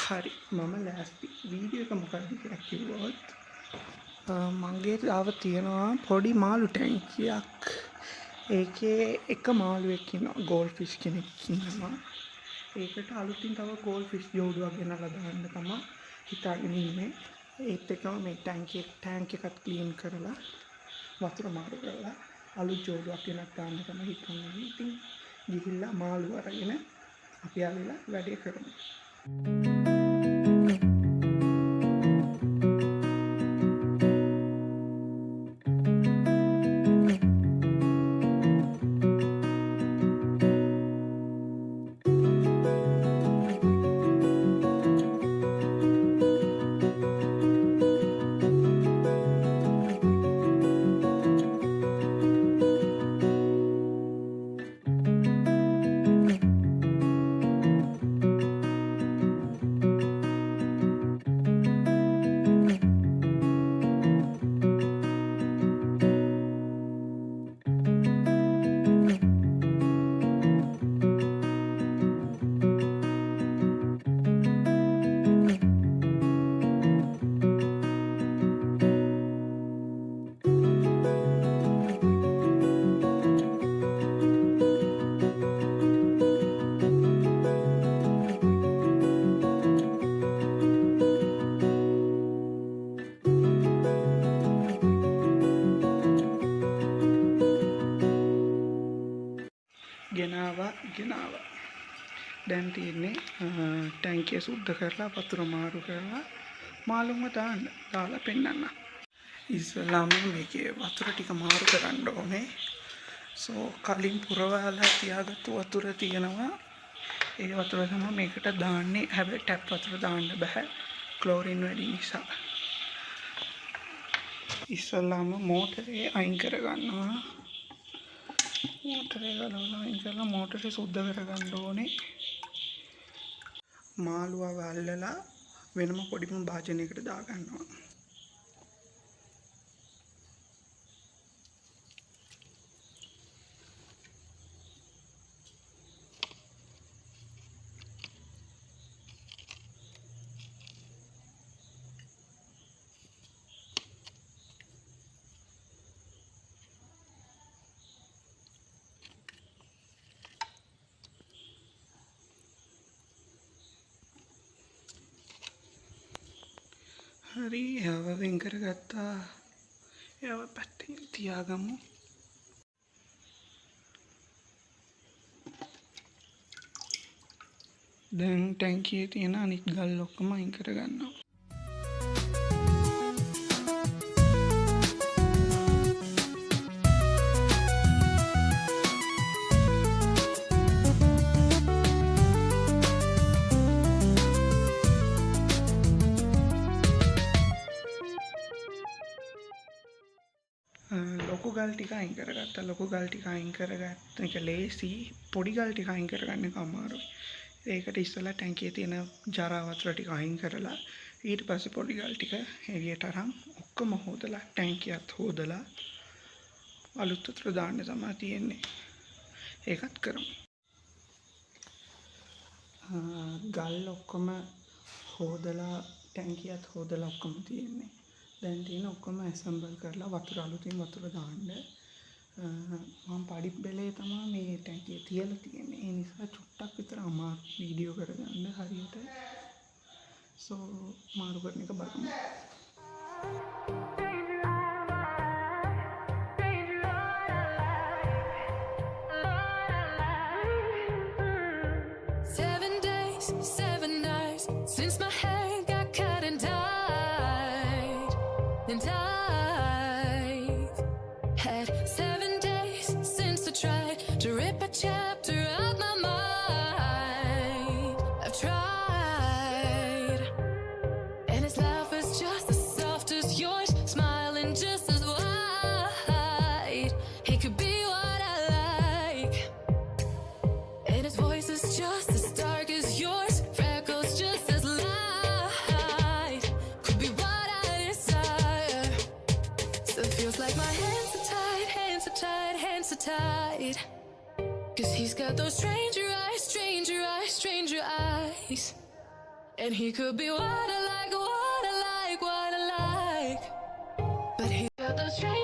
හරි මම ලෑස්ති වීඩියෝ එක මොකක්ද කියලා කිව්වොත් මගේ තාව තියෙනවා පොඩි මාළු ටැංකියක්. ඒකේ එක මාළුවෙක් ඉන්නවා ගෝල්ඩ් ෆිෂ් කෙනෙක් ඉන්නවා. ඒකට අලුතින් තව ගෝල්ඩ් ෆිෂ් ජෝඩුවක් ගෙනල්ලා දාන්න තමයි හිතාගෙන ඉන්නේ. ඒත් එක්කම මේ ටැංක් එකත් ක්ලීන් කරලා වතුර මාරු කරලා අලුත් ජෝඩුවක් ගෙනත් දාන්න තමයි හිතන්නේ. ඉතින් ගිහිල්ලා මාළු අරගෙන අපි ආවිලා වැඩේ කරමු. ගෙනාවා දැන් තියෙන්නේ ටැංකිය සුද්ධ කරලා වතුර මාරු කරලා මාළුන්ව දාලා පෙන්නන්න. ඉස්සෙල්ලාම මේකේ වතුර ටික මාරු කරන්න ඕනේ. කලින් පුරවලා තියාගත්තු වතුර තියෙනවා. ඒ වතුර තමයි මේකට දාන්නේ. හැබැයි ටැප් වතුර දාන්න බෑ ක්ලෝරින් වැඩි නිසා. ඉස්සෙල්ලාම මෝටරේ අයින් කරගන්නවා. මෝටරේ ගලවලා අයින් කරලා මෝටරේ සුද්ධ කරගන්න ඕනේ. මාළුවව අල්ලලා වෙනම පොඩිම භාජනයකට දාගන්නවා. හරි එයාව වෙන් කරගත්තා. එයාව පැත්තකින් තියාගමු. දැන් ටැංකියේ තියෙන අනිත් ගල් ඔක්කොම අයින් කරගන්නවා. ලොකු ගල් ටික අයින් කරගත්තා. ලොකු ගල් ටික අයින් කරගත්ත එක ලේසි. පොඩි ගල් ටික අයින් කරගන්න එක අමාරුයි. ඒකට ඉස්සෙල්ලා ටැංකියේ තියෙන ජරා වතුර ටික අයින් කරලා ඊට පස්සේ පොඩි ගල් ටික එළියට අරන් ඔක්කොම හොදලා ටැංකියත් හොදලා අලුත් වතුර දාන්න තමයි තියෙන්නේ. ඒකත් කරමු. ගල් ඔක්කොම හොදලා ටැංකියත් හොදලා ඔක්කොම තියෙන්නේ. දැන් තියෙන ඔක්කොම ඇසෙම්බල් කරලා වතුර අලුතින් වතුර දාන්න. මම පඩි බෙලේ තමයි මේ ටැංකිය තියලා තියෙන්නේ. ඒ නිසා චුට්ටක් විතර අමාරු වීඩියෝ කරගන්න හරියට. මාරු කරන එක බලමු. And I've had 7 days since I tried to rip a chapter out my mind. I've tried, and his laugh is just as soft as yours, smiling just as wide. He could be what I like, and his voice is just as dark as yours, freckles just as light. Could be what I desire. Still feels like my hands are tied, hands are tied, hands are tied. 'Cause he's got those stranger eyes, stranger eyes, stranger eyes. And he could be what I like, what I like, what I like. But he got the strength.